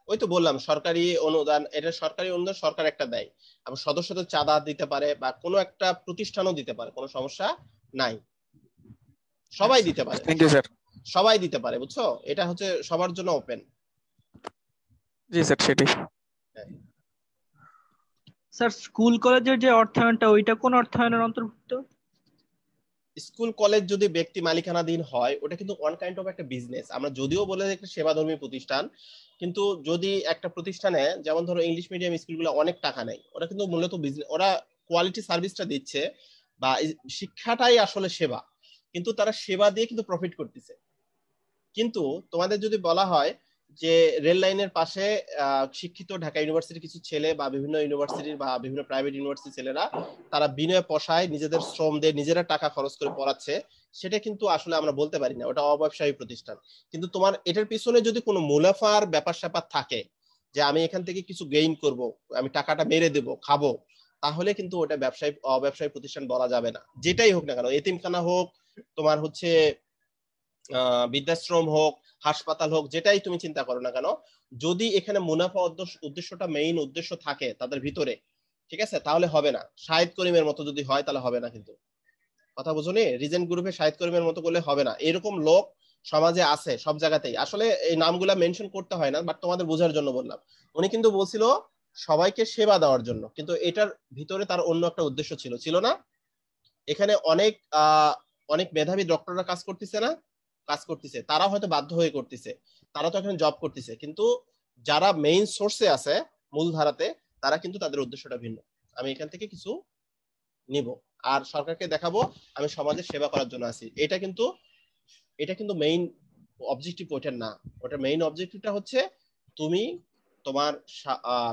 ওই তো বললাম সরকারি অনুদান, এটা সরকারি অনুদান সরকার একটা দেয়, আবার সদস্যদের চাঁদা দিতে পারে বা কোনো একটা প্রতিষ্ঠানও দিতে পারে, কোনো সমস্যা নাই, সবাই দিতে পারে। Thank you sir. সবাই দিতে পারে, বুঝছো? এটা হচ্ছে সবার জন্য ওপেন। জি স্যার, সেটাই। স্যার স্কুল কলেজের যে অর্থায়নটা, ওইটা কোন অর্থায়নের অন্তর্ভুক্ত? স্কুল কলেজ যদি ব্যক্তি মালিকানাধীন হয়, ওটা কিন্তু ওয়ান কাইন্ড অফ একটা বিজনেস। আমরা যদিও বলে একটা সেবাধর্মী প্রতিষ্ঠান, কিন্তু যদি একটা প্রতিষ্ঠানে যেমন ধরো ইংলিশ মিডিয়াম স্কুলগুলো অনেক টাকা নেয়, ওরা কিন্তু মূলত বিজনেস, ওরা কোয়ালিটি সার্ভিসটা দিচ্ছে বা শিক্ষাটাই আসলে সেবা, কিন্তু তারা সেবা দিয়ে কিন্তু প্রফিট করতেছে। কিন্তু তোমাদের যদি বলা হয় যে রেল লাইনের পাশে শিক্ষিত ঢাকা ইউনিভার্সিটির কিছু ছেলে বা বিভিন্ন ইউনিভার্সিটির বা বিভিন্ন প্রাইভেট ইউনিভার্সিটির ছেলেরা তারা বিনয় পশায় নিজেদের শ্রম দিয়ে নিজেরা টাকা খরচ করে পড়াচ্ছে, সেটা কিন্তু আসলে আমরা বলতে পারি না ওটা অব্যবসায়ী প্রতিষ্ঠান। কিন্তু তোমার এটার পিছনে যদি কোনো মুনাফার ব্যাপার স্যাপার থাকে, যে আমি এখান থেকে কিছু গেইন করব, আমি টাকাটা মেরে দেব, খাবো, তাহলে কিন্তু ওটা অব্যবসায়ী প্রতিষ্ঠান বলা যাবে না। যেটাই হোক না কেন, এতিমখানা হোক, তোমার হচ্ছে বৃদ্ধাশ্রম হোক, হাসপাতাল হোক, যেটাই তুমি চিন্তা করো না কেন, যদি এখানে মুনাফা উদ্দেশ্যটা মেইন উদ্দেশ্য থাকে তাদের ভিতরে, ঠিক আছে, তাহলে হবে না। শাহিদ করিমের মতো যদি হয় তাহলে হবে না। কিন্তু কথা বুঝুনি, রিজেন্ট গ্রুপে শাহিদ করিমের মতো করলে হবে না। এরকম লোক সমাজে আছে সব জায়গাতেই, আসলে এই নামগুলা মেনশন করতে হয় না, বাট তোমাদের বোঝার জন্য বললাম। উনি কিন্তু বলছিল সবাইকে সেবা দেওয়ার জন্য, কিন্তু এটার ভিতরে তার অন্য একটা উদ্দেশ্য ছিল না? এখানে অনেক মেধাবী ডক্টররা কাজ করতেছে, তারা হয়তো বাধ্য হয়ে করতেছে, তারা তো এখানে জব করতেছে, কিন্তু যারা মেইন সোর্সে আছে, মূল ধারাতে, তারা কিন্তু তাদের উদ্দেশ্যটা ভিন্ন। আমি এখান থেকে কিছু নিব আর সরকারকে দেখাবো আমি সমাজের সেবা করার জন্য আছি। এটা কিন্তু মেইন অবজেক্টিভ ওটার না। ওটার মেইন অবজেক্টিভটা হচ্ছে তুমি তোমার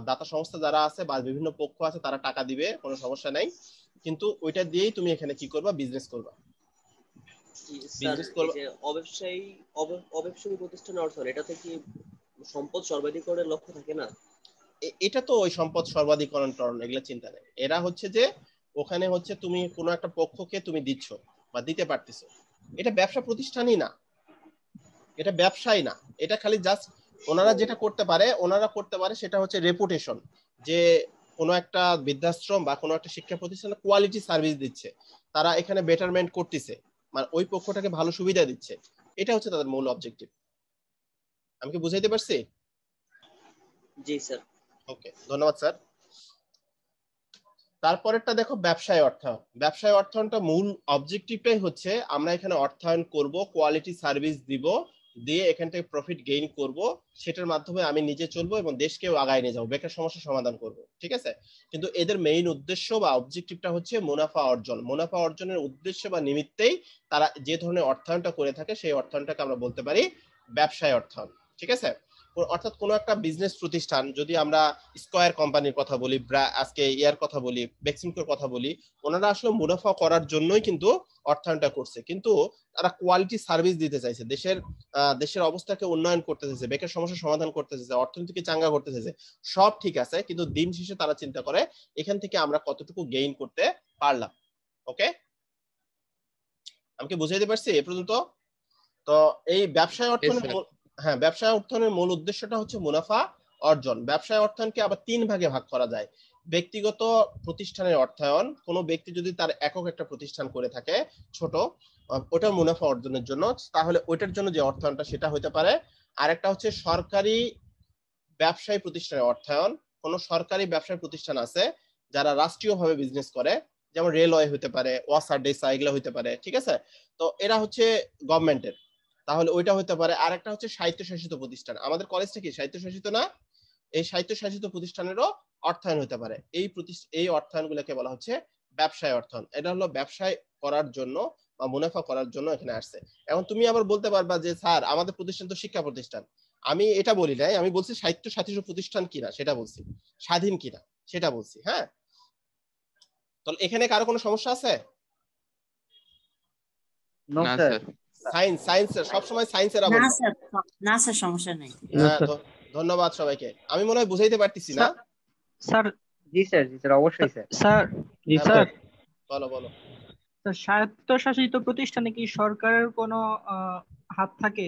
দাতা সংস্থা যারা আছে বা বিভিন্ন পক্ষ আছে তারা টাকা দিবে, কোনো সমস্যা নাই, কিন্তু ওইটা দিয়েই তুমি এখানে কি করবা? বিজনেস করবা। অব্যবসায়ী প্রতিষ্ঠানের অর্থ এটা থেকে সম্পদ সর্বাধিকরণের লক্ষ্য থাকে না? এটা তো ওই সম্পদ সর্বাধিকরণ এগুলো চিন্তা নেই। এরা হচ্ছে যে ওখানে হচ্ছে তুমি কোনো একটা পক্ষকে তুমি দিচ্ছ বা দিতে পারতেছো, এটা ব্যবসা প্রতিষ্ঠানই না, এটা ব্যবসাই না। এটা খালি জাস্ট ওনারা যেটা করতে পারে সেটা হচ্ছে রেপুটেশন, যে কোনো একটা বৃদ্ধাশ্রম বা কোনো একটা শিক্ষা প্রতিষ্ঠানে কোয়ালিটি সার্ভিস দিচ্ছে, তারা এখানে বেটারমেন্ট করতেছে, মানে ওই পক্ষটাকে ভালো সুবিধা দিচ্ছে, এটা হচ্ছে তাদের মূল অবজেক্টিভ। আমি কি বুঝাইতে পারছি? জি স্যার। ওকে, ধন্যবাদ স্যার। তারপরেরটা দেখো ব্যবসায় অর্থায়ন। ব্যবসায় অর্থায়নটা মূল অবজেক্টিভটাই হচ্ছে আমরা এখানে অর্থায়ন করব, কোয়ালিটি সার্ভিস দিব, দিয়ে এখান থেকে প্রফিট গেইন করব, সেটার মাধ্যমে আমি নিজে চলবো এবং দেশকেও আগায় নিয়ে যাবো, বেকার সমস্যা সমাধান করব, ঠিক আছে। কিন্তু এদের মেইন উদ্দেশ্য বা অবজেক্টিভটা হচ্ছে মুনাফা অর্জন। মুনাফা অর্জনের উদ্দেশ্য বা নিমিত্তেই তারা যে ধরনের অর্থায়নটা করে থাকে সেই অর্থায়নটাকে আমরা বলতে পারি ব্যবসায় অর্থায়ন, ঠিক আছে। অর্থাৎ কোনো একটা বিজনেস প্রতিষ্ঠান, যদি আমরা স্কয়ার কোম্পানির কথা বলি, আজকে ইয়ার কথা বলি, বেক্সিমকোর কথা বলি, ওনারা আসলে মুনাফা করার জন্যই কিন্তু অর্থায়নটা করছে, কিন্তু তারা কোয়ালিটি সার্ভিস দিতে চাইছে, দেশের অবস্থাকে উন্নয়ন করতে চাইছে, বেকার সমস্যার সমাধান করতে চাইছে, অর্থনীতিকে চাঙ্গা করতে চাইছে। সব ঠিক আছে, কিন্তু দিন শেষে তারা চিন্তা করে এখান থেকে আমরা কতটুকু গেইন করতে পারলাম। ওকে, আমি কি বুঝাইতে পারছি এ পর্যন্ত? তো এই ব্যবসায় অর্থনের ব্যবসায় অর্থনের মূল উদ্দেশ্যটা হচ্ছে মুনাফা অর্জন। ব্যবসায় অর্থায়নকে আবার 3 ভাগে ভাগ করা যায়। ব্যক্তিগত প্রতিষ্ঠানের অর্থায়ন, কোনো ব্যক্তি যদি তার একক একটা প্রতিষ্ঠান করে থাকে ছোট, ওটা মুনাফা অর্জনের জন্য, তাহলে ওইটার জন্য যে অর্থায়নটা সেটা হতে পারে। আরেকটা হচ্ছে সরকারি ব্যবসায়ী প্রতিষ্ঠানের অর্থায়ন। কোনো সরকারি ব্যবসায়ী প্রতিষ্ঠান আছে যারা রাষ্ট্রীয়ভাবে বিজনেস করে, যেমন রেলওয়ে হতে পারে, ওয়াসার, ডেসা, এগুলো হতে পারে, ঠিক আছে। তো এরা হচ্ছে গভর্নমেন্টের, তাহলে ওইটা হতে পারে। আর একটা হচ্ছে স্বায়ত্তশাসিত প্রতিষ্ঠান। আমাদের কলেজটা কি স্বায়ত্তশাসিত না? এই স্বায়ত্তশাসিত প্রতিষ্ঠানেরও অর্থায়ন হতে পারে। এই অর্থায়নগুলোকে বলা হচ্ছে ব্যবসায় অর্থায়ন। এটা হলো ব্যবসায় করার জন্য বা মুনাফা করার জন্য এখানে আসছে। এখন তুমি আবার বলতে পারবা যে স্যার আমাদের প্রতিষ্ঠান তো শিক্ষা প্রতিষ্ঠান। আমি এটা বলি নাই, আমি বলছি স্বায়ত্তশাসিত প্রতিষ্ঠান কিনা সেটা বলছি, স্বাধীন কিনা সেটা বলছি। হ্যাঁ, তাহলে এখানে কারো কোনো সমস্যা আছে? নো না স্যার। স্যার। সায়েন্স সবসময় সায়েন্সেরা না বলবো। স্যার, না স্যার, সমস্যা নেই। হ্যাঁ, ধন্যবাদ সবাইকে। আমি মনে হয় বুঝাইতে পারতেছি না। স্যার জি স্যার, জি স্যার, অবশ্যই স্যার। স্যার হ্যাঁ, স্যার বলো বলো। স্যার, স্বায়ত্তশাসিত প্রতিষ্ঠানে কি সরকারের কোনো হাত থাকে?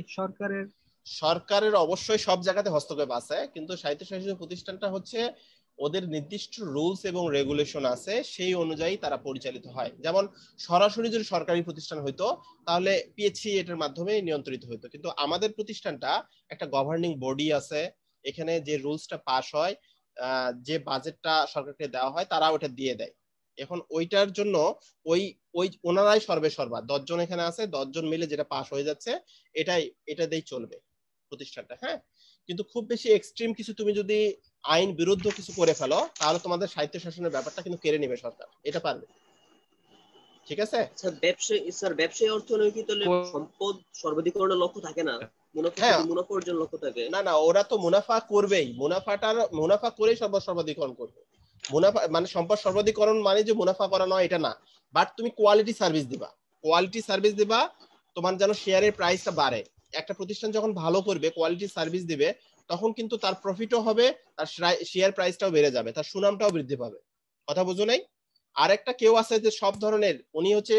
সরকারের অবশ্যই সব জায়গাতে হস্তক্ষেপ আছে, কিন্তু স্বায়ত্তশাসিত প্রতিষ্ঠানটা হচ্ছে ওদের নির্দিষ্ট রুলস এবং রেগুলেশন আছে, সেই অনুযায়ী তারা পরিচালিত হয়। যেমন সরাসরি যদি সরকারি প্রতিষ্ঠান হইতো তাহলে পিএইচসি এটার মাধ্যমে নিয়ন্ত্রিত হইতো, কিন্তু আমাদের প্রতিষ্ঠানটা একটা গভর্নিং বডি আছে, এখানে যে রুলসটা পাস হয়, যে বাজেটটা সরকারকে দেওয়া হয়, তারা ওটা দিয়ে দেয়। এখন ওইটার জন্য ওই ওই ওনারাই সর্বেসর্বা, 10 জন এখানে আছে, 10 জন মিলে যেটা পাস হয়ে যাচ্ছে এটা দিয়েই চলবে প্রতিষ্ঠানটা। হ্যাঁ, কিন্তু খুব বেশি এক্সট্রিম কিছু তুমি যদি আইন বিরুদ্ধ কিছু করে ফেলো তাহলে তোমাদের সাহিত্য শাসনের ব্যাপারটা কিন্তু কেড়ে নেবে সরকার, এটা পারবে, ঠিক আছে। ব্যবসায়ী অর্থনীতি তাহলে সম্পদ সর্বাধিকরণের লক্ষ্য থাকে না, হ্যাঁ, মুনাফা অর্জন লক্ষ্য থাকে। না, ওরা তো মুনাফা করবেই, মুনাফা করেই সর্বাধিকরণ করবে। মুনাফা মানে সম্পদ সর্বাধিকরণ মানে যে মুনাফা করা নয় এটা না, বাট তুমি কোয়ালিটি সার্ভিস দিবা, তোমার যেন শেয়ারের প্রাইসটা বাড়ে। একটা প্রতিষ্ঠান যখন ভালো করবে, কোয়ালিটি সার্ভিস দিবে, তখন কিন্তু তার প্রফিটও হবে, তার শেয়ার প্রাইসটাও বেড়ে যাবে, তার সুনামটাও বৃদ্ধি পাবে। কথা বুঝো নাই? আর একটা কেউ আছে যে সব ধরনের, উনি হচ্ছে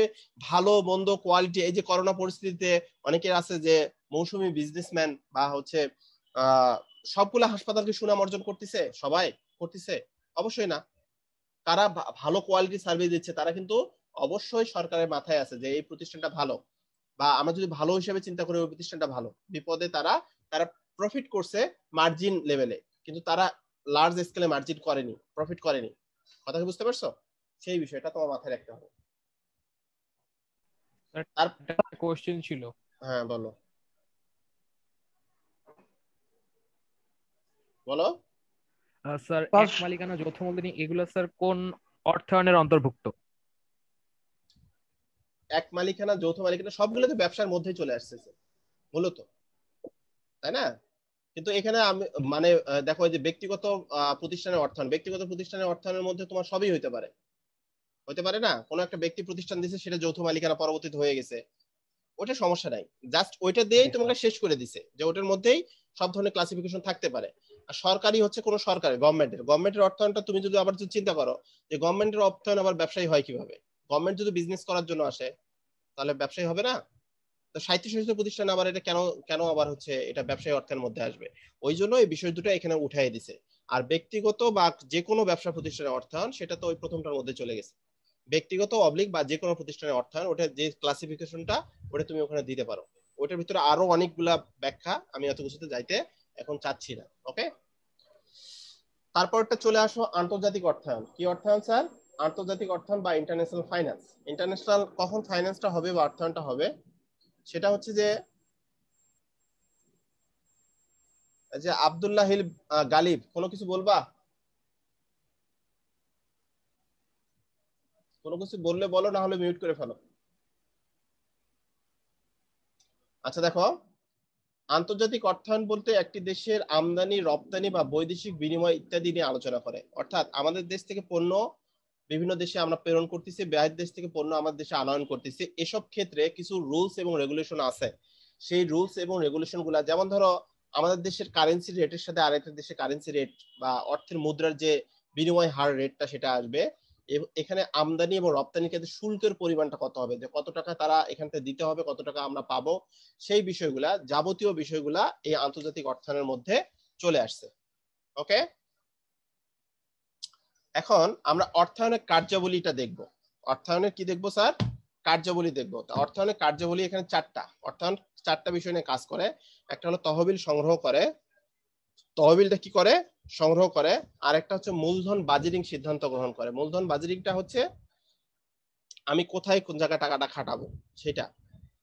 ভালো মন্দ কোয়ালিটি, এই যে করোনা পরিস্থিতিতে অনেকের আছে যে মৌসুমী বিজনেসম্যান বা হচ্ছে সবগুলা হাসপাতালকে সুনাম অর্জন করতেছে, সবাই করতেছে? অবশ্যই না। তারা ভালো কোয়ালিটি সার্ভিস দিচ্ছে, তারা কিন্তু অবশ্যই সরকারের মাথায় আছে যে এই প্রতিষ্ঠানটা ভালো, বা আমরা যদি ভালো হিসেবে চিন্তা করি ওই প্রতিষ্ঠানটা ভালো। বিপদে তারা প্রফিট করছে মার্জিন লেভেলে, কিন্তু তারা লার্জ স্কেলে মার্জিন করেনি, প্রফিট করেনি। কথা কি বুঝতে পারছো? সেই বিষয়টা তোমার মাথায় রাখতে হবে। আর কোশ্চেন ছিল। হ্যাঁ, বলো বলো। স্যার, এক মালিকানা, যৌথ মূলধনী, এগুলো স্যার কোন অর্থায়নের অন্তর্ভুক্ত? এক মালিকানা, যৌথ মালিকানা সবগুলো তো ব্যবসার মধ্যেই চলে আসছে মূলত, তাই না? কিন্তু এখানে আমি মানে দেখো যে ব্যক্তিগত প্রতিষ্ঠানের অর্থায়নের মধ্যে তোমার সবই হইতে পারে না? কোনো একটা ব্যক্তি প্রতিষ্ঠান দিছে, সেটা যৌথ মালিকানা পরবর্তীতে হয়ে গেছে, ওটা সমস্যা নাই, জাস্ট ওইটা দিয়েই তোমাকে শেষ করে দিছে যে ওটার মধ্যেই সব ধরনের ক্লাসিফিকেশন থাকতে পারে। আর সরকারি হচ্ছে কোনো সরকারি গভর্নমেন্টের অর্থায়নটা তুমি যদি আবার চিন্তা করো যে গভর্নমেন্টের অর্থায়ন আবার ব্যবসায়ী হয় কিভাবে? গভর্নমেন্ট যদি বিজনেস করার জন্য আসে তাহলে ব্যবসায়ী হবে না? তো স্বায়ত্তশাসিত প্রতিষ্ঠান আবার এটা কেন আবার হচ্ছে এটা ব্যবসায়ী অর্থের মধ্যে আসবে? ওই জন্য এই বিষয় দুটো এখানে উঠাই দিছে। আর ব্যক্তিগত বা যে কোনো ব্যবসা প্রতিষ্ঠানের অর্থায়ন সেটা তো ওই প্রথমটার মধ্যে চলে গেছে। ব্যক্তিগত অবলিক বা যে কোনো প্রতিষ্ঠানের অর্থায়ন, ওটা যে ক্লাসিফিকেশনটা ওটা তুমি ওখানে দিতে পারো। ওটার ভিতরে আরো অনেকগুলা ব্যাখ্যা, আমি এত কিছুতে যাইতে এখন চাচ্ছি না। ওকে, তারপরটা চলে আসো আন্তর্জাতিক অর্থায়ন। কি অর্থায়ন স্যার? আন্তর্জাতিক অর্থায়ন বা ইন্টারন্যাশনাল ফাইন্যান্স। ইন্টারন্যাশনাল কখন ফাইন্যান্সটা হবে বা অর্থায়নটা হবে, সেটা হচ্ছে যে আব্দুল্লাহিল গালিব, কোনো কিছু বলবা? কোনো কিছু বললে বলো, না হলে মিউট করে ফেলো। আচ্ছা দেখো, আন্তর্জাতিক অর্থায়ন বলতে একটি দেশের আমদানি, রপ্তানি বা বৈদেশিক বিনিময় ইত্যাদি নিয়ে আলোচনা করে। অর্থাৎ আমাদের দেশ থেকে পণ্য বিভিন্ন দেশে আমরা প্রেরণ করতেছি, বাইরের দেশ থেকে পণ্য আমাদের দেশে আনয়ন করতেছি। এসব ক্ষেত্রে কিছু রুলস এবং রেগুলেশন আছে। সেই রুলস এবং রেগুলেশন গুলা, যেমন ধরো আমাদের দেশের কারেন্সি রেটের সাথে আরেকটা দেশের কারেন্সি রেট বা অর্থের মুদ্রার যে বিনিময় হার রেটটা সেটা আসবে। এখানে আমদানি এবং রপ্তানির ক্ষেত্রে শুল্কের পরিমাণটা কত হবে, যে কত টাকা তারা এখান থেকে দিতে হবে, কত টাকা আমরা পাবো, সেই বিষয়গুলা, যাবতীয় বিষয়গুলা এই আন্তর্জাতিক অর্থায়নের মধ্যে চলে আসছে। ওকে, এখন আমরা অর্থায়নের কার্যাবলীটা দেখব। অর্থায়নের কি দেখবো স্যার? কার্যাবলী দেখবো। অর্থায়নের কার্যাবলী এখানে চারটা। অর্থায়ন চারটা বিষয় নিয়ে কাজ করে। একটা হলো তহবিল সংগ্রহ করে, তহবিলটা কি করে? সংগ্রহ করে। আর একটা হচ্ছে মূলধন বাজেটিং সিদ্ধান্ত গ্রহণ করে। মূলধন বাজেটিংটা হচ্ছে আমি কোথায় কোন জায়গায় টাকাটা খাটাবো সেটা।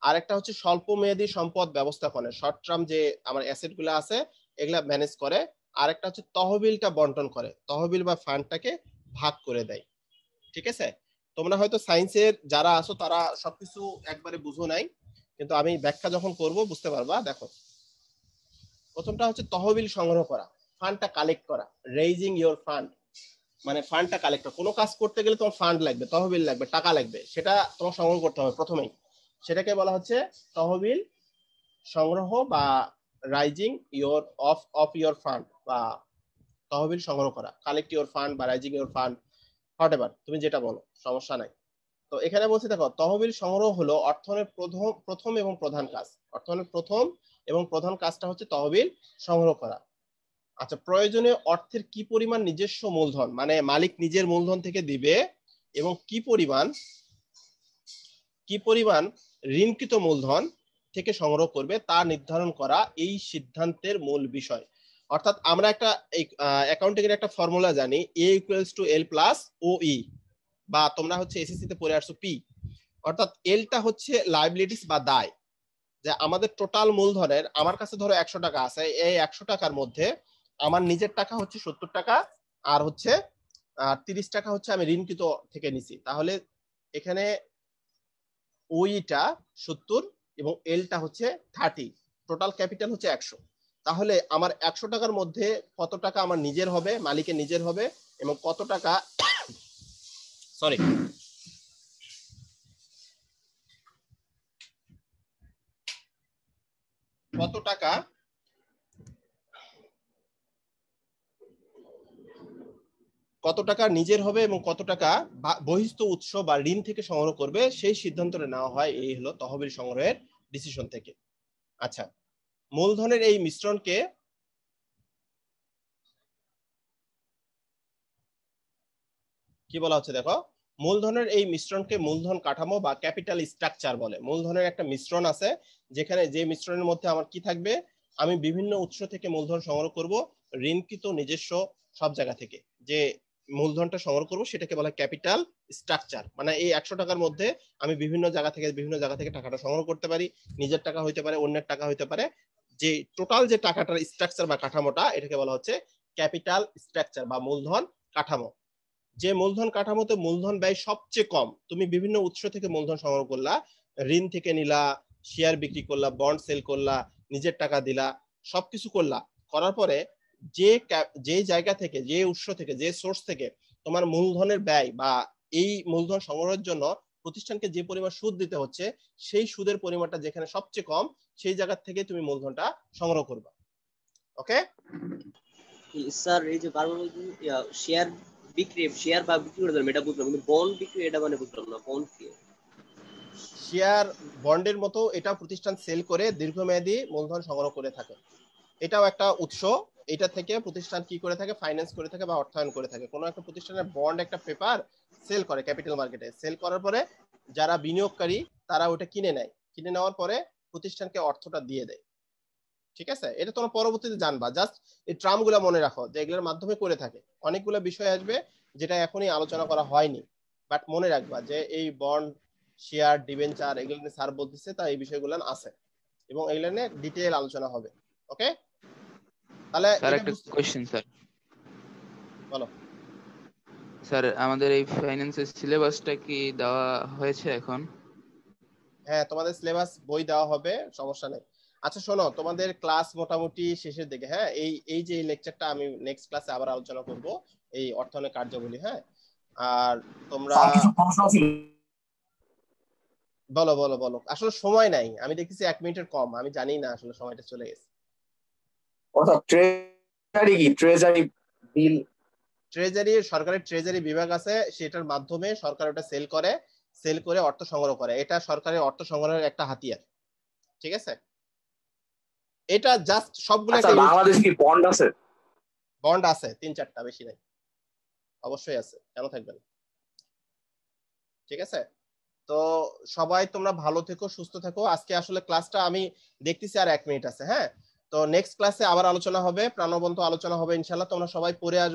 আর একটা হচ্ছে স্বল্প মেয়াদী সম্পদ ব্যবস্থাপনা, শর্ট টার্ম যে আমার অ্যাসেট গুলো আছে এগুলা ম্যানেজ করে। আর একটা হচ্ছে তহবিলটা বন্টন করে, তহবিল বা ফান্ডটাকে ভাগ করে দেয়। ঠিক আছে, তোমরা হয়তো সায়েন্সের যারা আছো তারা সবকিছু একবারে বুঝো নাই, কিন্তু আমি ব্যাখ্যা যখন করব বুঝতে পারবা। দেখো, প্রথমটা হচ্ছে তহবিল সংগ্রহ করা, ফান্ডটা কালেক্ট করা, রেইজিং ইওর ফান্ড, মানে ফান্ডটা কালেক্ট করা। কোনো কাজ করতে গেলে তোমার ফান্ড লাগবে, তহবিল লাগবে, টাকা লাগবে, সেটা তোমার সংগ্রহ করতে হবে প্রথমেই। সেটাকে বলা হচ্ছে তহবিল সংগ্রহ বা rising your of your fund, বা তহবিল সংগ্রহ করা, কালেক্ট ইওর ফান্ড বা rising your fund, what ever তুমি যেটা বলো, সমস্যা নাই। তো এখানে বলছি দেখো, তহবিল সংগ্রহ হলো অর্থায়নের প্রথম এবং প্রধান কাজ। অর্থায়নের প্রথম এবং প্রধান কাজটা হচ্ছে তহবিল সংগ্রহ করা। আচ্ছা, প্রয়োজনীয় অর্থের কি পরিমাণ নিজস্ব মূলধন, মানে মালিক নিজের মূলধন থেকে দিবে, এবং কি পরিমাণ ঋণকৃত মূলধন থেকে সংগ্রহ করবে তা নির্ধারণ করা এই সিদ্ধান্তের মূল বিষয়। অর্থাৎ আমরা একটা অ্যাকাউন্টিং এর একটা ফর্মুলা জানি, এ ইকুয়ালস টু এল প্লাস ও ই, বা তোমরা হচ্ছে এসএসসি তে পড়ে আসছো পি। অর্থাৎ এলটা হচ্ছে লায়াবিলিটিস বা দায়, যে আমাদের টোটাল মূলধনের, আমার কাছে ধরো 100 টাকা আছে, এই 100 টাকার মধ্যে আমার নিজের টাকা হচ্ছে 70 টাকা, আর হচ্ছে 30 টাকা হচ্ছে আমি ঋণকৃত থেকে নিছি। তাহলে এখানে ওইটা 70 এবং এলটা হচ্ছে 30, টোটাল ক্যাপিটাল হচ্ছে 100। তাহলে আমার 100 টাকার মধ্যে কত টাকা আমার নিজের হবে, মালিকের নিজের হবে, এবং কত টাকা সরি কত টাকা নিজের হবে এবং কত টাকা বহিস্থ উৎস বা ঋণ থেকে সংগ্রহ করবে, সেই সিদ্ধান্তটা নেওয়া হয় এই হলো তহবিল সংগ্রহের ডিসিশন থেকে। আচ্ছা, মূলধনের এই মিশ্রণকে কি বলা হচ্ছে দেখো, মূলধনের এই মিশ্রণকে মূলধন কাঠামো বা ক্যাপিটাল স্ট্রাকচার বলে। মূলধনের একটা মিশ্রণ আছে, যেখানে যে মিশ্রণের মধ্যে আমার কি থাকবে, আমি বিভিন্ন উৎস থেকে মূলধন সংগ্রহ করব, ঋণকৃত, নিজস্ব, সব জায়গা থেকে যে মূলধনটা সংগ্রহ করব সেটাকে বলা ক্যাপিটাল স্ট্রাকচার। মানে এই 100 টাকার মধ্যে আমি বিভিন্ন জায়গা থেকে টাকাটা সংগ্রহ করতে পারি, নিজের টাকা হইতে পারে, অন্যের টাকা হইতে পারে। যে টোটাল যে টাকাটার স্ট্রাকচার বা কাঠামোটা, এটাকে বলা হচ্ছে ক্যাপিটাল স্ট্রাকচার বা মূলধন কাঠামো। যে মূলধন কাঠামোতে মূলধন ব্যয় সবচেয়ে কম, তুমি বিভিন্ন উৎস থেকে মূলধন সংগ্রহ করলা, ঋণ থেকে নিলা, শেয়ার বিক্রি করলা, বন্ড সেল করলা, নিজের টাকা দিলা, সবকিছু করলা, করার পরে যে জায়গা থেকে, যে উৎস থেকে, যে সোর্স থেকে তোমার মূলধনের ব্যয় বা এই মূলধন সংগ্রহের জন্য প্রতিষ্ঠানকে যে পরিমাণ সুদ দিতে হচ্ছে, সেই সুদের পরিমাণটা যেখানে সবচেয়ে কম, সেই জায়গা থেকে তুমি মূলধনটা সংগ্রহ করবা। ওকে স্যার, এই যে বারবার শেয়ার শেয়ার বা বিক্রি করে দেবেন, এটা বুঝলাম, কিন্তু বন্ড বিক্রি এটা মানে বুঝলাম না, বন্ড কি? শেয়ার বন্ডের মতো এটা প্রতিষ্ঠান সেল করে দীর্ঘমেয়াদী মূলধন সংগ্রহ করে থাকে, এটাও একটা উৎস। এটা থেকে প্রতিষ্ঠান কি করে থাকে, ফাইন্যান্স করে থাকে বা অর্থায়ন করে থাকে। কোনো একটা প্রতিষ্ঠানের বন্ড, একটা পেপার সেল করে ক্যাপিটাল মার্কেটে, সেল করার পরে যারা বিনিয়োগকারী তারা ওটা কিনে নেয়, কিনে নেওয়ার পরে প্রতিষ্ঠানকে অর্থটা দিয়ে দেয়। ঠিক আছে, এটা তোমরা পরবর্তীতে জানবা। জাস্ট এই ট্রামগুলো মনে রাখো যে এগুলোর মাধ্যমে করে থাকে। অনেকগুলো বিষয় আসবে যেটা এখনই আলোচনা করা হয়নি, বাট মনে রাখবা যে এই বন্ড, শেয়ার, ডিবেঞ্চার এগুলো নিয়ে স্যার বলতেছে, তা এই বিষয়গুলো আছে এবং এগুলো নিয়ে ডিটেইল আলোচনা হবে। ওকে, তাহলে স্যার এটা একটা কোশ্চেন স্যার। বলো। স্যার আমাদের এই ফাইন্যান্সের সিলেবাসটা কি দেওয়া হয়েছে এখন? হ্যাঁ, তোমাদের সিলেবাস বই দেওয়া হবে, সমস্যা নেই। আচ্ছা শোনো, তোমাদের ক্লাস মোটামুটি শেষের দিকে। হ্যাঁ, এই এই যে লেকচারটা আমি নেক্সট ক্লাসে আবার আলোচনা করব, এই অর্থনৈতিক কার্যাবলী। হ্যাঁ, আর তোমরা বলো বলো বলো। আসলে সময় নাই, আমি দেখতেছি 1 মিনিটের কম, আমি জানি না আসলে সময়টা চলে গেছে। ট্রেজারি কি? Treasury bill? ট্রেজারি, সরকারের ট্রেজারি বিভাগ আছে, সেটার মাধ্যমে সরকার ওটা সেল করে অর্থ সংগ্রহ করে। এটা সরকারের অর্থ সংগ্রহের একটা হাতিয়ার। ঠিক আছে, এটা জাস্ট সবগুলো আচ্ছা, বাংলাদেশে কি বন্ড আছে? বন্ড আছে 3-4টা, বেশি নাই। অবশ্যই আছে, কেন থাকবে না। ঠিক আছে, তো সবাই তোমরা ভালো থেকো, সুস্থ থেকো। আজকে আসলে ক্লাসটা আমি দেখতেছি আর 1 মিনিট আছে। হ্যাঁ, তো নেক্সট ক্লাসে আবার আলোচনা হবে, প্রাণবন্ত আলোচনা হবে ইনশাআল্লাহ। তোমরা সবাই পড়ে আসবে।